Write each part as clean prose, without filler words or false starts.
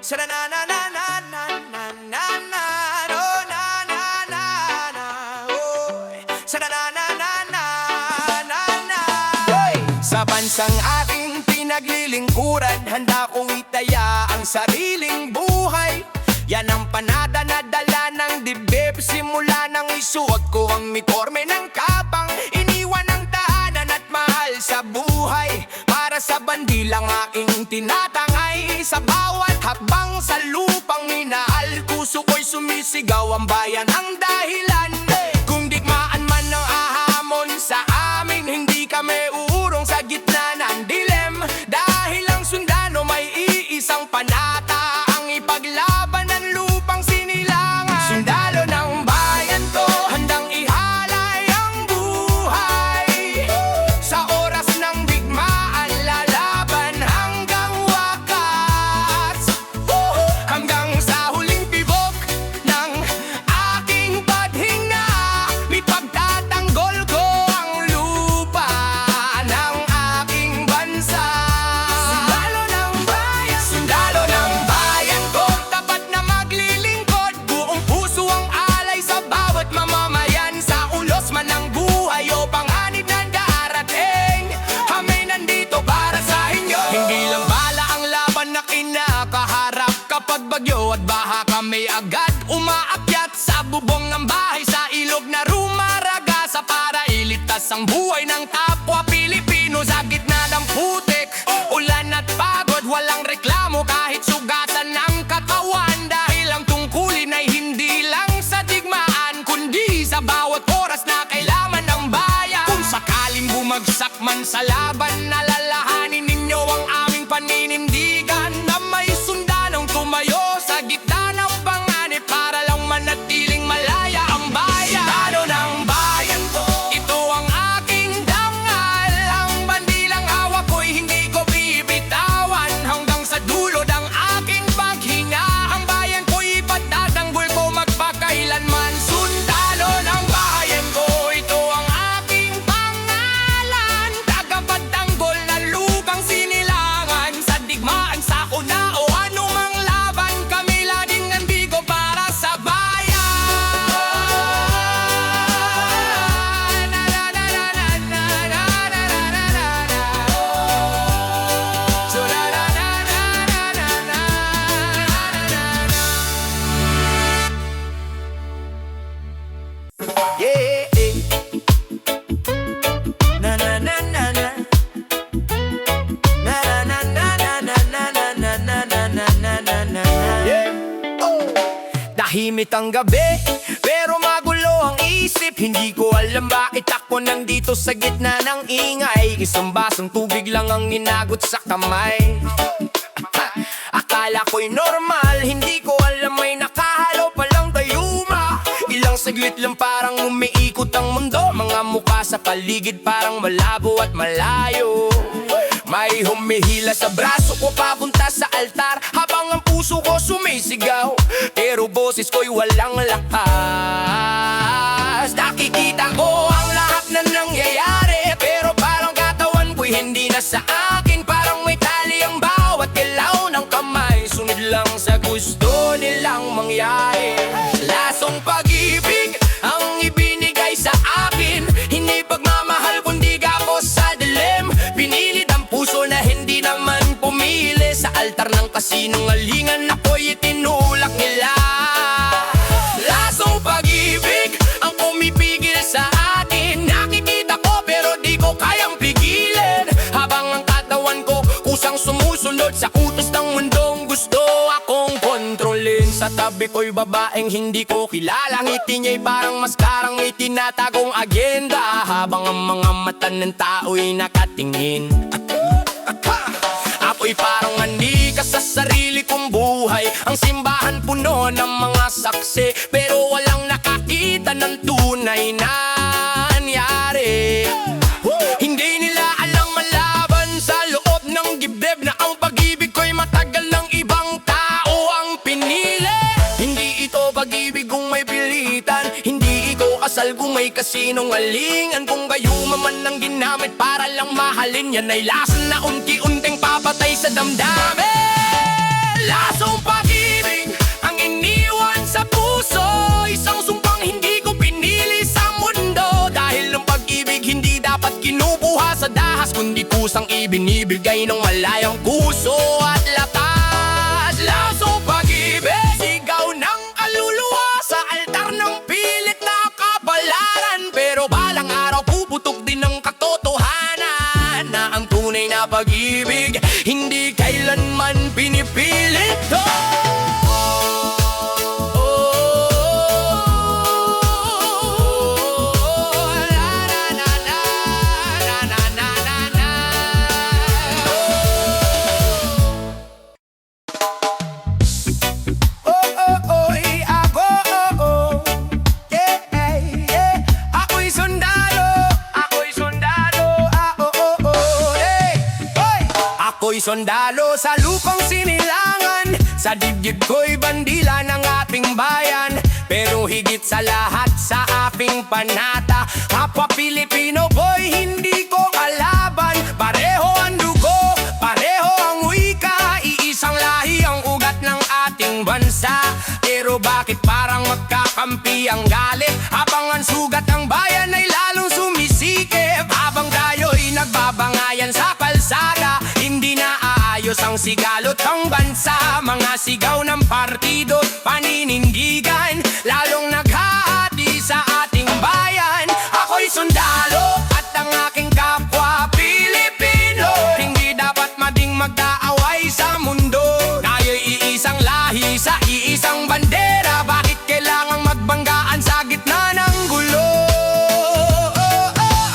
Sa na na na na na na na na na oh, na na na na oh. Sa na na na na na na na oy. Sa bansang aking pinaglilingkuran, handa kong itaya ang sariling buhay. Yan ang panada na dala ng dibdib. Simula nang isuot ko ang uniforme ng kapang, iniwan ang tahanan at mahal sa buhay. Para sa bandilang aking tinatangay, sa bawat hakbang sa lupang minahal, puso ko'y sumisigaw, ang bayan ang dahilan. Kung digmaan man ng ahamon sa amin, hindi kami uurong sa gitna ng dilem. Dahil ang sundalo may iisang panata, ang ipaglaban ng lupang sinilangan. Sundalo ng bayan ko, handang ihalay ang buhay. Sa oras ng digmaan, lalaban hanggang wakas. Hanggang sa huling tibok ng aking paghinga, ipagtatanggol ko ang lupa ng aking bansa. Sundalo ng bayan ko, tapat na maglilingkod, buong puso ang alay sa bawat mamamayan. Sa ulos man ng buhay o panganib na darating, kami nandito para sa inyo. Hindi lang bala ang laban na kinakaharap, kapag bagyo at baha kami agad umaakyat sa bubong ng bahay, sa ilog na rumaragasa para ilitas ang buhay ng kapwa Pilipino. Sa gitna ng putik, ulan at pagod, walang reklamo kahit sugatan ng katawan. Dahil ang tungkulin ay hindi lang sa digmaan, kundi sa bawat oras na kailangan ng bayan. Kung sakaling bumagsak man sa laban, alalahanin ninyo ang aming paninindigan, na may sundalong tumayo sa gitna ng panganib para lang manatiling malaya ang bayan. Sundalo ng bayan ko, ito ang aking dangal. Ang bandilang hawak ko'y hindi ko bibitawan, hanggang sa dulo ng aking paghinga. Ang bayan ko'y ipagtatanggol ko magpakailanman. Sundalo ng bayan ko, ito ang aking pangalan. Tagapagtanggol na lupang sinilangan, sa digmaan, sa kuna o anumang laban, kami laging nandito para sa bayan. Na na na na na na na na na na na. So na na na na na na na na. Yeah, na na na na na. Na na na na na na na na na na na na na na. Tahimik ang gabi, pero magulo ang isip. Hindi ko alam bakit ako nandito sa gitna ng ingay. Isang basong tubig lang ang inagot sa kamay. Akala ko'y normal, hindi ko alam may nakahalo palang tayuma. Ilang saglit lang parang umiikot ang mundo, mga mukha sa paligid parang malabo at malayo. May humihila sa braso ko papunta sa altar, habang ang puso ko sumisigaw, pero boses ko'y walang lakas. Nakikita ko ang lahat na nangyayari, pero parang katawan ko'y hindi na sa akin. Parang may tali ang bawat galaw ng kamay, sunod lang sa gusto nilang mangyari. Lasong pag-ibig ang ibinigay sa akin, hindi pagmamahal kundi gapos sa dilim. Pinilit ang puso na hindi naman pumili, sa altar ng kasinungalingan ako'y itinulak nila. Lasong pag-ibig ang pumipigil sa atin, nakikita ko pero di ko kayang pigilin. Habang ang katawan ko kusang sumusunod sa utos ng mundong gusto akong kontrolin. Sa tabi ko'y babaeng hindi ko kilala, ngiti niya'y parang maskarang may tinatagong agenda. Habang ang mga mata ng tao'y nakatingin, ako'y parang anika sa sarili kong buhay. Ang simbahan puno ng mga saksi, pero walang nakakita ng tunay na nangyari. Hindi nila alam malaban sa loob ng dibdib, na ang pag-ibig ko'y matagal ng ibang tao ang pinili. Hindi ito pag-ibig kung may pilitan, hindi ito kasal kung may kasinungalingan. Kung gayuma man ang ginamit para lang mahalin, yan ay lason na unti-unting papatay sa damdamin. Lasong ang ibinibigay ng malayang puso at lakas. Laso pag-ibig, sigaw ng kaluluwa sa altar ng pilit na kabalaran. Pero balang araw puputok din ng katotohanan na ang tunay na pag-ibig hindi kailanman pinipilit. Ako'y sundalo sa lupang sinilangan, sa dibdib ko'y bandila ng ating bayan. Pero higit sa lahat sa aking panata, kapwa Pilipino ko'y hindi ko kalaban. Pareho ang dugo, pareho ang wika, iisang lahi ang ugat ng ating bansa. Pero bakit parang magkakampi ang galit, habang ang sugat ang bayan ay lalong sumisikip? Habang tayo'y nagbabangayan sa kalsada, hindi na aayos ang sigalot ng bansa. Mga sigaw ng partido, paninindigan, lalong naghahati sa ating bayan. Ako'y sundalo at ang aking kapwa Pilipino, hindi dapat mading magkaaway sa mundo. Tayo'y iisang lahi sa iisang bandera, bakit kailangang magbanggaan sa gitna ng gulo?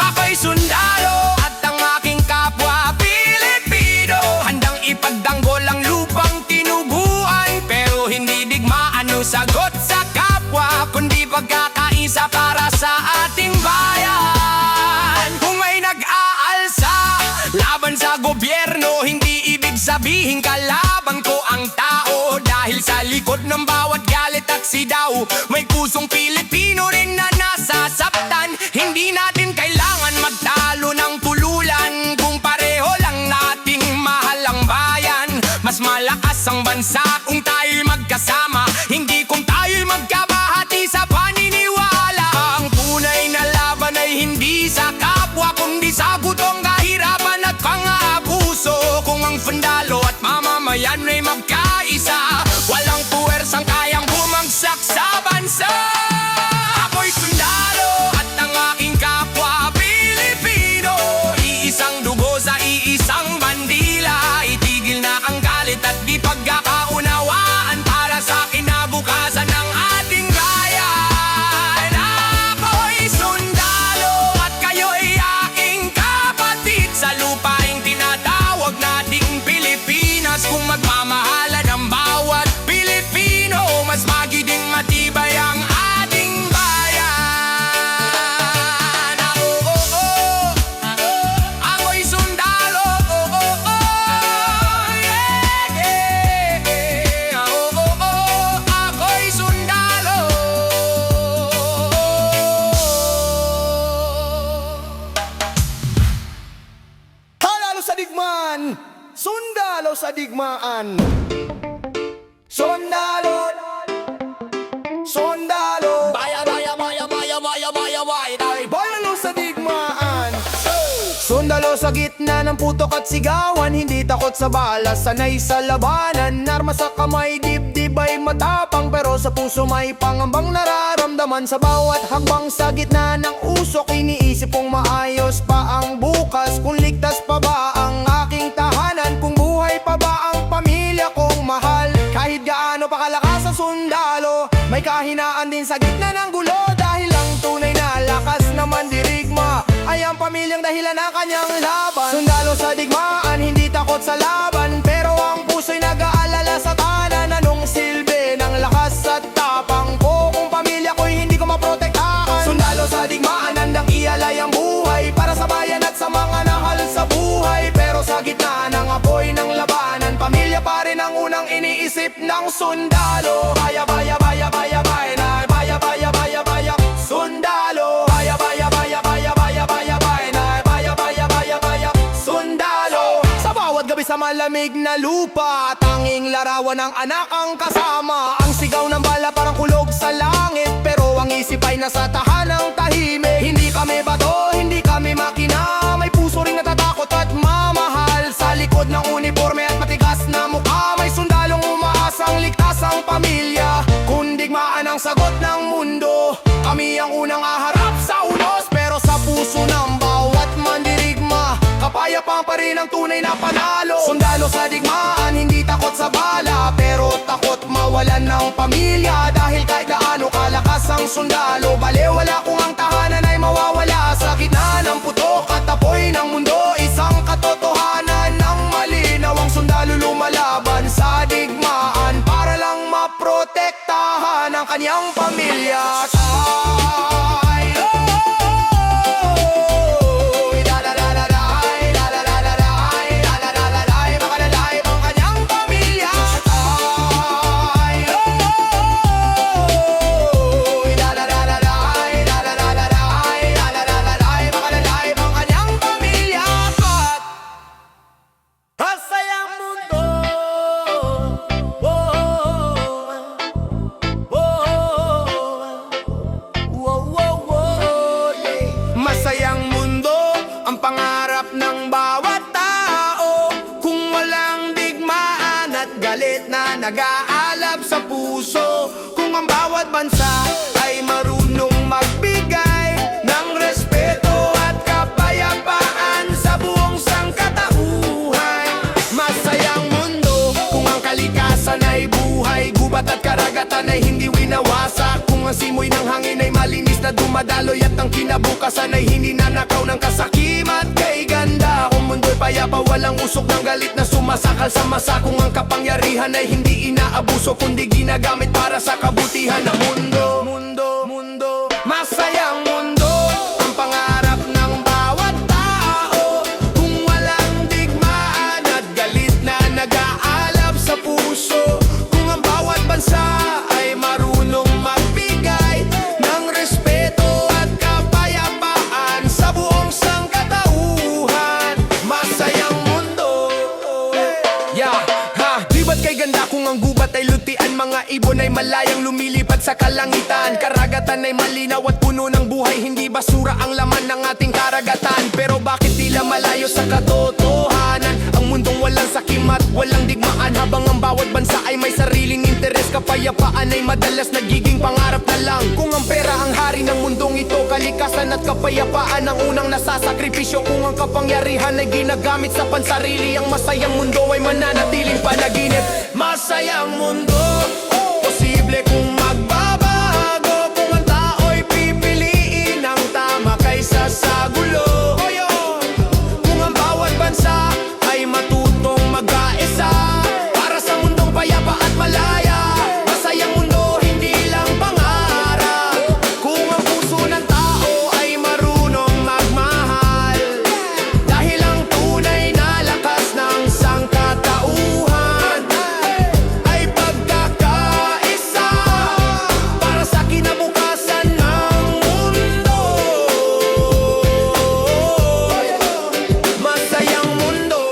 Ako'y sundalo at ang aking kapwa Pilipino, handang ipagtanggol ang lupang tinubuan. Pero hindi digmaan o sagot sa kapwa, kundi pagkakaisa para sa ating bayan. Kung may nag-aalsa laban sa gobyerno, hindi ibig sabihin kalaban ko ang tao. Dahil sa likod ng bawat galit at sidaw, may pusong Pilipino rin na nasasaktan. Hindi natin kailangan magtalo ng tululan, kung pareho lang nating mahal ang bayan. Mas malakas ang bansa kung tayo'y magkasama, hindi kung tayo'y magkabahati sa paniniwala. Ang tunay na laban ay hindi sa kapwa, kundi sa gutong kahirapan at pang-aabuso. Kung ang sundalo at mamamayan ay magkaisa, walang puwersang kayang bumagsak sa bansa. Ako'y sundalo at ang aking kapwa Pilipino, iisang dugo sa iisang bandila. Itigil na ang galit at di pagkakaunawaan para sa kinabukasan ng ating bayan. Ako'y sundalo at kayo'y aking kapatid, sa lupaing tinatawag nating Pilipinas. Kung magmamahalan ang bawat Pilipino, mas magiging matibay ang ating bayan. Ako'y sundalo, ako'y sundalo. Halalo sa digmaan, sundalo sa digmaan. Sundalo, sundalo, Baya, baya, baya, baya, baya, baya, baya, baya. bayalo sa digmaan. Sundalo sa gitna ng putok at sigawan, hindi takot sa bala, sanay sa labanan. Arma sa kamay, dibdib ay matapang, pero sa puso may pangambang nararamdaman. Sa bawat hakbang sa gitna ng usok, iniisip kong maayos pa ang bukas. Kung ligtas pa ba ang aking tahanan, kung buhay pa ba ang pamilya kong mahal. Kahit gaano pa kalakas ang sundalo, may kahinaan din sa gitna ng gulo. Dahil ang tunay na lakas na mandirigma ay ang pamilyang dahilan ng kanyang laban. Sundalo sa digmaan, hindi takot sa laban, pero ang puso'y nag-aalala sa tanan. Anong silbi ng lakas at tapang ko kung pamilya ko'y hindi ko maprotektahan? Sundalo sa digmaan, handang ialay ang buhay para sa bayan at sa mga nahal sa buhay. Pero sa gitna ng apoy ng labanan, pamilya pa rin ang unang iniisip ng sundalo. Baya, baya, baya, baya, baya, na baya, baya, baya, baya, sundalo. Baya, baya, baya, baya, baya, baya, baya, na baya, baya, baya, baya, sundalo. Sa bawat gabi sa malamig na lupa, tanging larawan ng anak ang kasama. Ang sigaw ng bala parang kulog sa langit, pero ang isip ay nasa tahanang tahimik. Hindi kami bato, hindi kami makina, may puso ring natatakot at mama Suot ng uniforme at matigas na mukha, may sundalong umaasang ligtas ang pamilya. Kung digmaan ang sagot ng mundo, kami ang unang aharap sa unos. Pero sa puso ng bawat mandirigma, kapayapaan pa rin ang tunay na panalo. Sundalo sa digmaan, hindi takot sa bala, pero takot mawalan ng pamilya. Dahil kahit gaano kalakas ang sundalo, balewala kung ang tahanan ay mawawala. Sa gitna ng putok at apoy ng mundo, isang katotohanan ng malinaw, ang sundalo lumalaban sa digmaan para lang maprotektahan ang kanyang pamilya. Ay, oh, la-la-la-la-lay, la-la-la-la-lay, la-la-la-la-lay, makalalay ang kanyang pamilya. Ay, oh, la-la-la-la-lay, la-la-la-la-lay, la-la-la-la-lay, makalalay ang kanyang pamilya. Masayang mundo, masayang mundo ang pangarap ng bawat tao. Kung walang digmaan at galit na nag-aalab sa puso, kung ang bawat bansa ay marunong magbigay ng respeto at kapayapaan sa buong sangkatauhan. Masayang mundo kung ang kalikasan ay buhay, gubat at karagatan ay hindi winawasak. Kung ang simoy ng hangin ay malinis na dumadaloy at ang kinabukasan ay hindi nanakaw ng kasakiman. Kay ganda kung mundo'y payapa, walang usok ng galit na sumasakal sa masa. Kung ang kapangyarihan ay hindi inaabuso, kundi ginagamit para sa kabutihan ng mundo. Masayang mundo ang pangarap ng bawat tao. Kung walang digmaan at galit na nag-aalab sa puso, kung ang bawat bansa ay marunong magbigay ng respeto at kapayapaan sa buong sangkatauhan. Masayang mundo. Yeah, ha, di ba't kay ganda kung ang gubat ay lutian, mga ibon ay malayang lumilipad sa kalangitan. Karagatan ay malinaw at puno ng buhay, hindi basura ang laman ng ating karagatan. Pero bakit tila malayo sa katotohanan ang mundong walang sakim at walang digmaan? Habang ang bawat bansa ay may sariling interes, kapayapaan ay madalas nagiging pangarap na lang. Kung ang pera ang hari ng mundong ito, kalikasan at kapayapaan ang unang nasasakripisyo. Kung ang kapangyarihan ay ginagamit sa pansarili, ang masayang mundo ay mananatiling panaginip. Masayang mundo, posible kung magbabago, kung ang tao'y pipiliin ang tama kaysa sa gulo. Kung ang bawat bansa ay matutong mag-aisa para sa mundong payapa at malaya. Masayang mundo, hindi lang pangarap, kung ang puso ng tao ay marunong magmahal. Dahil ang tunay na lakas ng sangkatauhan ay pagkakaisa para sa kinabukasan ng mundo. Masayang mundo.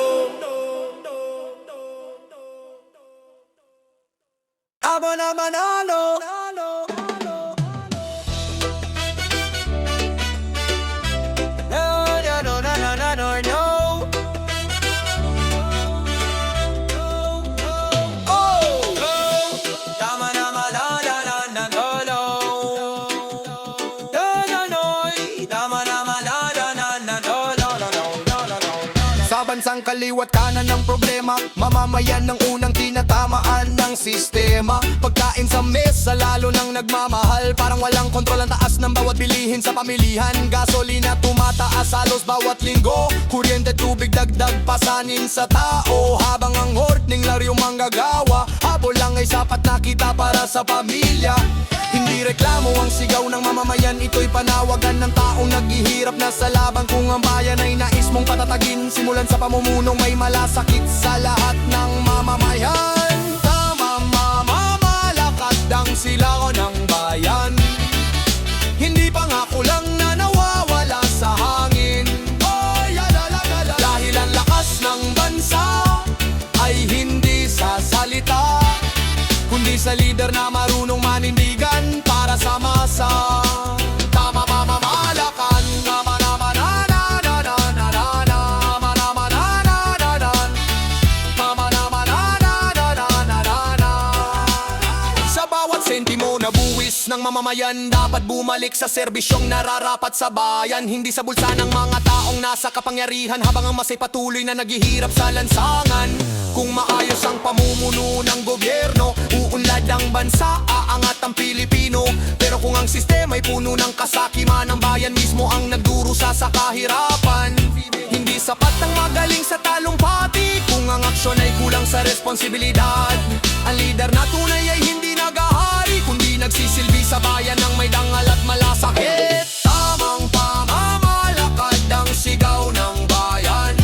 Aba na manalo. No. Tama na malala, no. Tama na malala, no. Sa bansang kaliwat kanan ng problema, mamamayan ng unang tinatamaan ng sistema. Pagkain sa mesa lalo nang nagmamahal, parang walang kontrol ang taas ng bawat bilihin sa pamilihan. Gasolina tumataas halos bawat linggo, kuryente, tubig, dagdag pasanin sa tao. Habang ang horting laryo manggagawa, habol lang ay sapat na kita para sa pamilya. Hindi reklamo ang sigaw ng mamamayan, ito'y panawagan ng taong naghihirap na sa laban. Kung ang bayan ay nais mong patatagin, simulan sa pamumunong may malasakit sa lahat ng mamamayan. Tama, mamamalakad ang silangan ng bayan, hindi pangako lang na nawawala sa hangin. Dahil ang lakas ng bansa ay hindi sa salita, kundi sa lider na marunong manindigan para sa masa. Tama, mamamalakan, tama naman, na. ng mamamayan dapat bumalik sa serbisyong nararapat sa bayan. Hindi sa bulsa ng mga taong nasa kapangyarihan, habang ang masay patuloy na naghihirap sa lansangan. Kung maayos ang pamumuno ng gobyerno, uunlad ang bansa, aangat ang Pilipino. Pero kung ang sistema ay puno ng kasakiman, ang bayan mismo ang nagdurusa sa kahirapan. Hindi sapat ang magaling sa talumpati kung ang aksyon ay kulang sa responsibilidad. Ang lider na tunay ay hindi nagahari, kundi nagsisilbi sa bayan ng may dangal at malasakit. Tamang pamamalakad ang sigaw ng bayan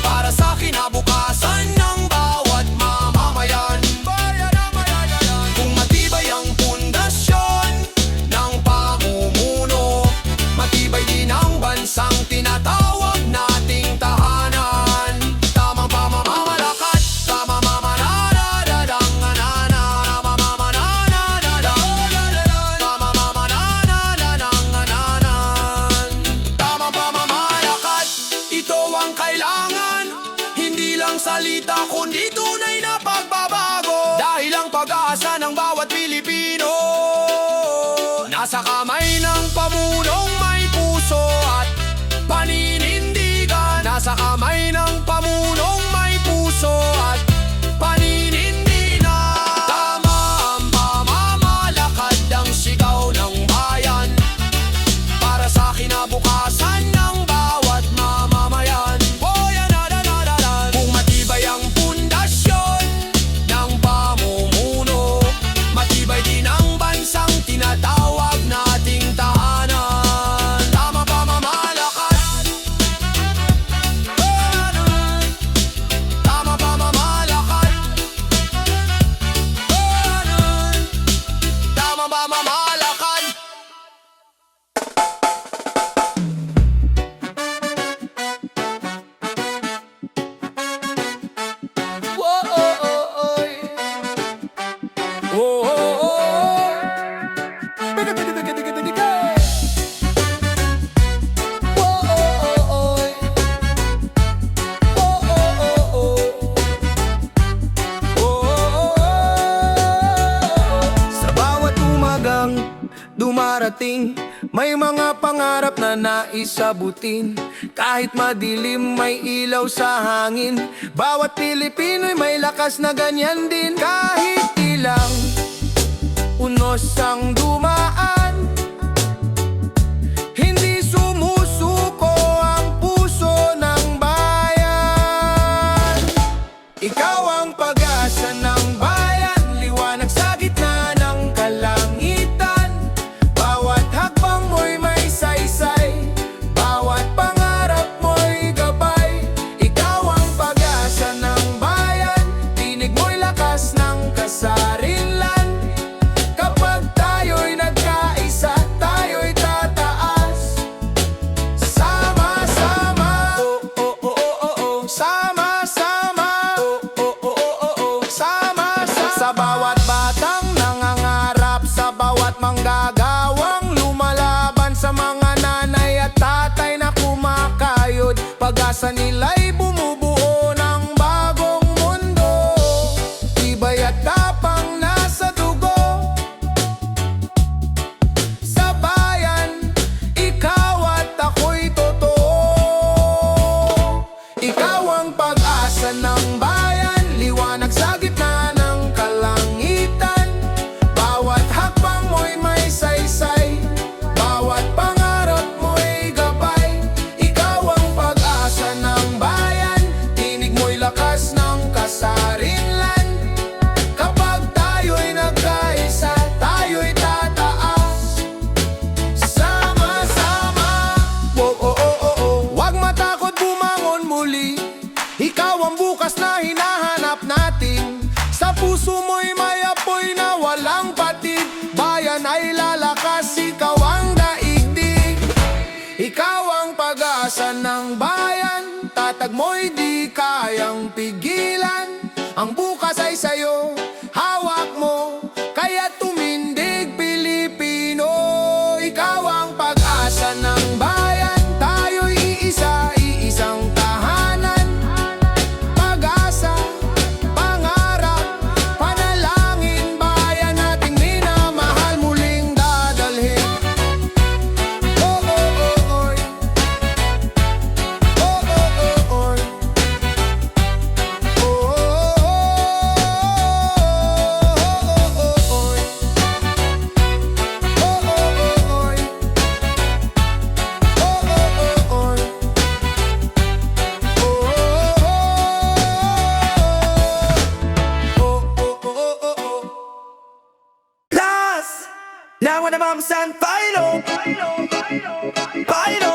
para sa kinabukasan ng bawat mamamayan. Kung matibay ang pundasyon ng pamumuno, matibay din ang bansang tinatawag nating tahanan. Tamang pamamalakad, tamang mamamanadadang anana, tamang mamamanadadang ananan. Tamang pamamalakad, ito ang kailangan, hindi lang salita kundi tunay na pagbabago. Dahil ang pag-asa ng bawat Pilipino nasa kamay ng pamunong may puso at paninindigan. Nasa kamay ng pamunong may puso at paninindigan. Tama ang pamamalakad, ang sigaw ng bayan para sa kinabukasan ng bawat mamamayan. Kung matibay ang pundasyon ng pamumuno, matibay din ang bansang tinatawag nating tahanan. Tamang pamamalakad, tamang pamamalakad, tamang pamamalakad. Sa bawat umagang dumarating, may mga pangarap na naisabutin. Kahit madilim, may ilaw sa hangin. Bawat Pilipino'y may lakas na ganyan din. Kahit ilang unos ang dumaan, hindi sumusuko ang puso ng bayan. Ikaw ang pag-asa ng bayan, liwanag sa gitna ng kalangitan. Bawat hakbang mo'y may saysay, bawat pangarap mo'y gabay. Ikaw ang pag-asa ng bayan, tinig mo'y lakas ng kasarinlan. Kapag tayo'y nagkaisa, tayo'y tataas. Sama-sama, oh, oh, oh, oh, oh, oh. Sama-sama, oh, oh, oh, oh, oh, oh. Sama-sama. Sa bawat batang nangangarap, sa bawat manggagawang lumalaban, sa mga nanay at tatay na kumakayod, pag-asa nila'y bumubuo ng bagong mundo. Tibay at tapang nasa dugo. Sa bayan, ikaw at ako'y totoo. Ikaw ang pag-asa ng bayan, liwanag sa gitna ng kalangitan. Bawat hakbang mo'y may saysay, bawat pangarap mo'y gabay. Ikaw ang pag-asa ng bayan, tinig mo'y lakas ng kasarinlan. Kapag tayo'y nagkaisa, tayo'y tataas. Sama-sama, oh, oh, oh, oh, oh. Huwag matakot bumangon muli, ikaw ang bukas na hinahanap natin. Sa puso mo'y may apoy na walang patig, bayan ay lalakas, ikaw ang daigdig. Ikaw ang pag-asa ng bayan, tatag mo'y di kayang pigilan. Ang bukas ay sa'yo, hawak mo, kaya tumindig Pilipino. Ikaw ang pag-asa ng bayan, tayo'y iisa, iisang tahanan. Pag-asa, pangarap, panalangin, bayan nating minamahal muli. Now when I'm stand pailo, pailo,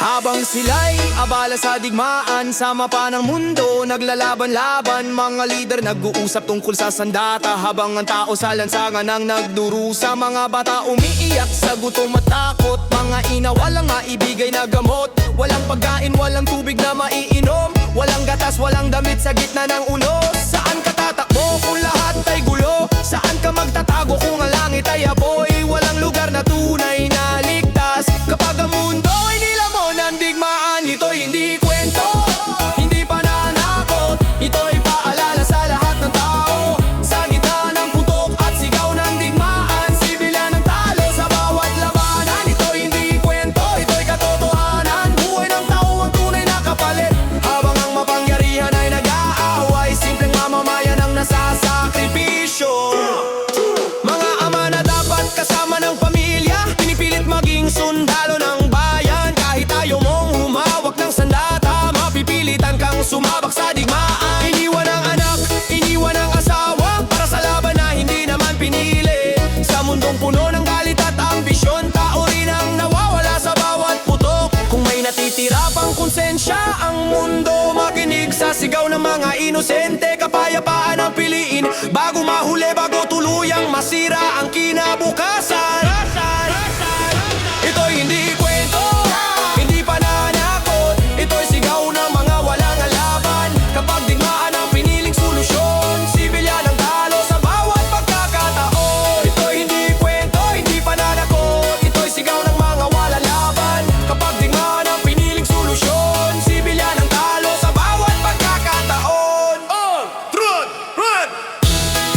habang sila'y abala sa digmaan, sama pa ng mundo, naglalaban-laban. Mga lider nag-uusap tungkol sa sandata, habang ang tao sa lansangan ang nagdurusa. Mga bata umiiyak sa gutom at takot, mga ina walang maibigay na gamot. Walang pagkain, walang tubig na maiinom, walang gatas, walang damit sa gitna ng unos. Saan ka tatakbo kung lahat ay gulo? Saan ka magtatago kung ang langit ay apoy? Walang lugar na tunay na ligtas kapag ang mundo ay nilamon ng digmaan. Ito'y hindi kwento, hindi pananakot, ito'y paalala sa lahat ng tao. Sa gitna ng putok at sigaw ng digmaan, sibilyan ng talo sa bawat labanan. Ito'y hindi kwento, ito'y katotohanan, buhay ng tao ang tunay na kapalit. Habang ang mapangyarihan ay nag-aaway, simpleng mamamayan ang nasasakripisyo. Mga ama na dapat kasama ng pamilya, pinipilit maging sundalo ng bayan. Kahit ayaw mong humawak ng sandata, mapipilitan kang sumabak sa digmaan. Iniwan ang anak, iniwan ang asawa, para sa laban na hindi naman pinili. Sa mundong puno ng galit at ambisyon, tao rin ang nawawala sa bawat putok. Kung may natitira pang konsensya ang mundo, makinig sa sigaw ng mga inosente. Kapayapaan ang piliin bago mahuli, bago tuluyang masira ang kinabukasan. Ito'y hindi kwento, hindi pananakot, ito'y sigaw ng mga walang alaban. Kapag digmaan ang piniling solusyon, sibilyan ang talo sa bawat pagkakataon. Ito'y hindi kwento, hindi pananakot, ito'y sigaw ng mga walang laban. Kapag digmaan ang piniling solusyon, sibilyan ang talo sa bawat pagkakataon.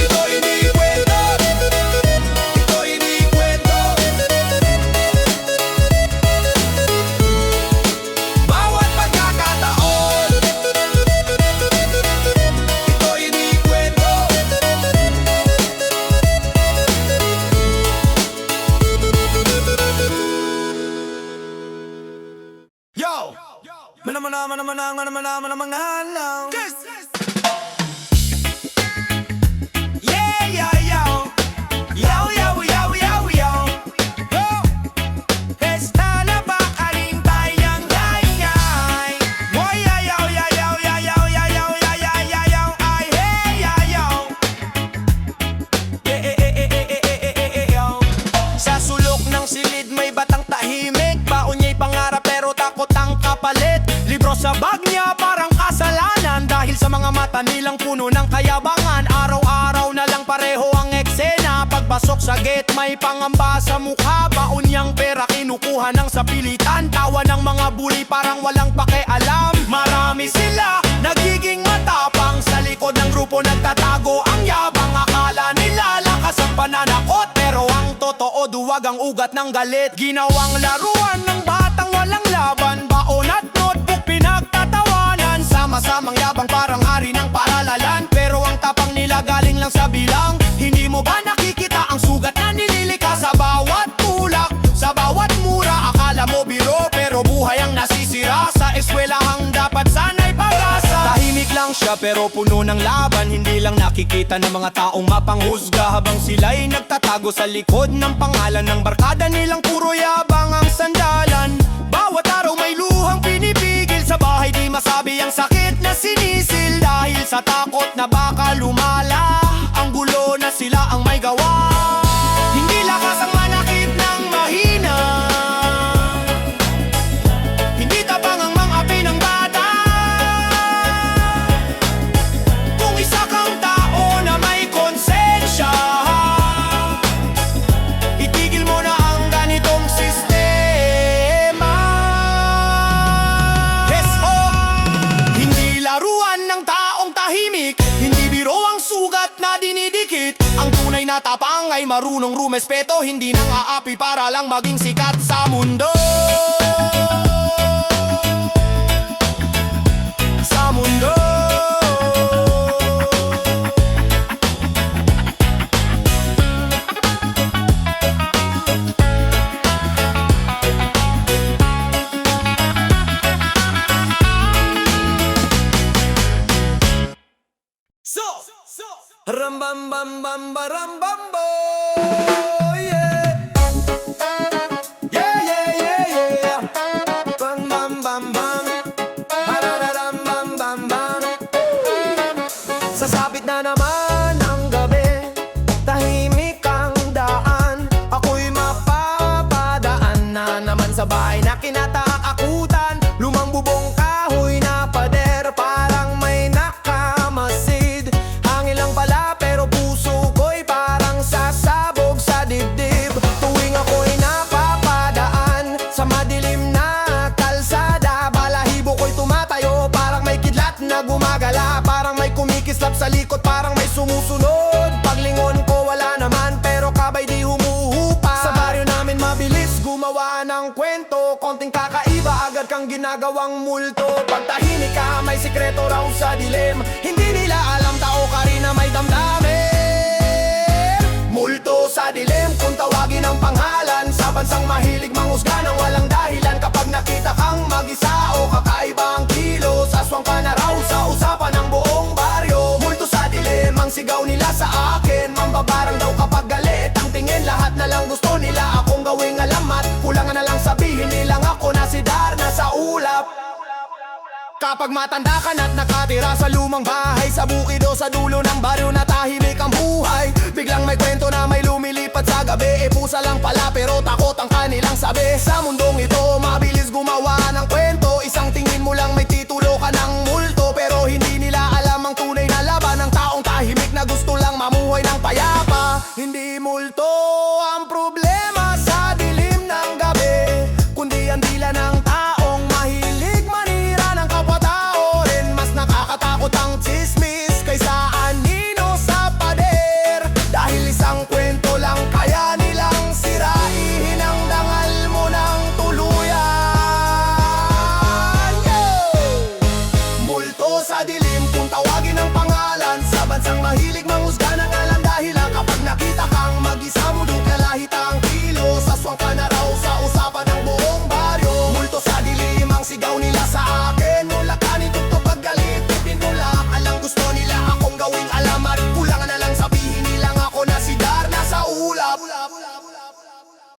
Ito'y hindi kwento, ito'y hindi kwento, bawat pagkakataon. Ito'y hindi kwento. Yo! Manamanamanamanamanamanamanamanamanang. Yeah, yeah, yo. Yo, yo, yo, yo, yo. Yo! Pesta na ba kalintayang gayay? Boy, yo, yo, yo, yo, yo, yo, yo, yo, yo, yo, yo, yo. Ay, hey, yo, yo. Yo. Sa sulok ng silid may batang tahimik, baon niya'y pangarap pero takot ang kapalit. Libro sa bag niya parang kasalanan, dahil sa mga mata nilang puno ng kayabangan. Araw-araw na lang pareho ang eksena, pagpasok sa gate may pangamba sa mukha. Baon niyang pera kinukuha ng sapilitan, tawa ng mga bully parang walang pakialam. Marami sila nagiging matapang, sa likod ng grupo nagtatago ang yabang. Akala nila lakas ang pananakot, pero ang totoo duwag ang ugat ng galit. Ginawang laruan ng batang walang laban, baon at notebook pinagtatawanan. Sama-samang yabang parang hari ng paaralan, pero ang tapang nila galing lang sa bilang. Hindi mo ba nakikita ang sugat na nililika sa bawat tulak, sa bawat mura? Akala mo biro, pero buhay ang nasisira. Sa eskwelahang dapat sana'y pag-asa. Tahimik lang siya pero puno ng laban, hindi lang nakikita ng mga taong mapanghusga. Habang sila'y nagtatago sa likod ng pangalan ng barkada nilang puro yabang ang sandalan. Bawat araw may luhang pinipigil, sa bahay di masabi ang sakit na sinisil. Dahil sa takot na baka lumala, ang gulo na sila ang may gawa. Hindi lakas ang manakit ng mahina, hindi tapang ang mang-api ng bata. Kung isa kang tao na may konsensya, itigil mo na ang ganitong sistema. Yes, oh! Hindi laruan ng taong tahimik, hindi biro ang sugat na dinidikit. Ang tunay na tapang ay marunong rumespeto, hindi nang aapi para lang maging sikat sa mundo. Sa mundo. bam bam bam baram bam bo. Yeah. Yeah, yeah, yeah, yeah. Bam bam bam bam. Pararam bam bam bam. Sasabit na naman ang gabi, tahimik ang daan. Ako'y mapapadaan na naman sa bahay na kinataakutan. Lumang bubong kahoy na pader, parang may nakamasid. Hangin lang pala pero puso ko'y parang sasabog sa dibdib. Tuwing ako'y napapadaan sa madilim na kalsada, balahibo ko'y tumatayo, parang may kidlat na gumagala. Parang may kumikislap sa likod, parang may sumusunod. Paglingon ko wala naman, pero kabay di humuhupa. Sa baryo namin mabilis gumawa ng kwento, konting kakaiba agad kang ginagawang multo. Pag tahimik ka may sikreto raw sa dilim, hindi nila alam tao ka rin na may damdamin. Multo sa dilim kung tawagin ang pangalan, sa bansang mahilig manghusga ng walang dahilan. Kapag nakita kang mag-isa o kakaiba ang kilos, aswang ka na raw sa usapan ng buong baryo. Multo sa dilim ang sigaw nila sa akin, mambabarang daw kapag galit ang tingin. Lahat na lang gusto nila akong gawing alamat, kulangan na lang sabihin nilang ako na si Darna sa ulap. Kapag matanda ka na't nakatira sa lumang bahay, sa bukid o sa dulo ng baryo na tahimik ang buhay, biglang may kwento na may lumilipad sa gabi. E pusa lang pala pero takot ang kanilang sabi. Sa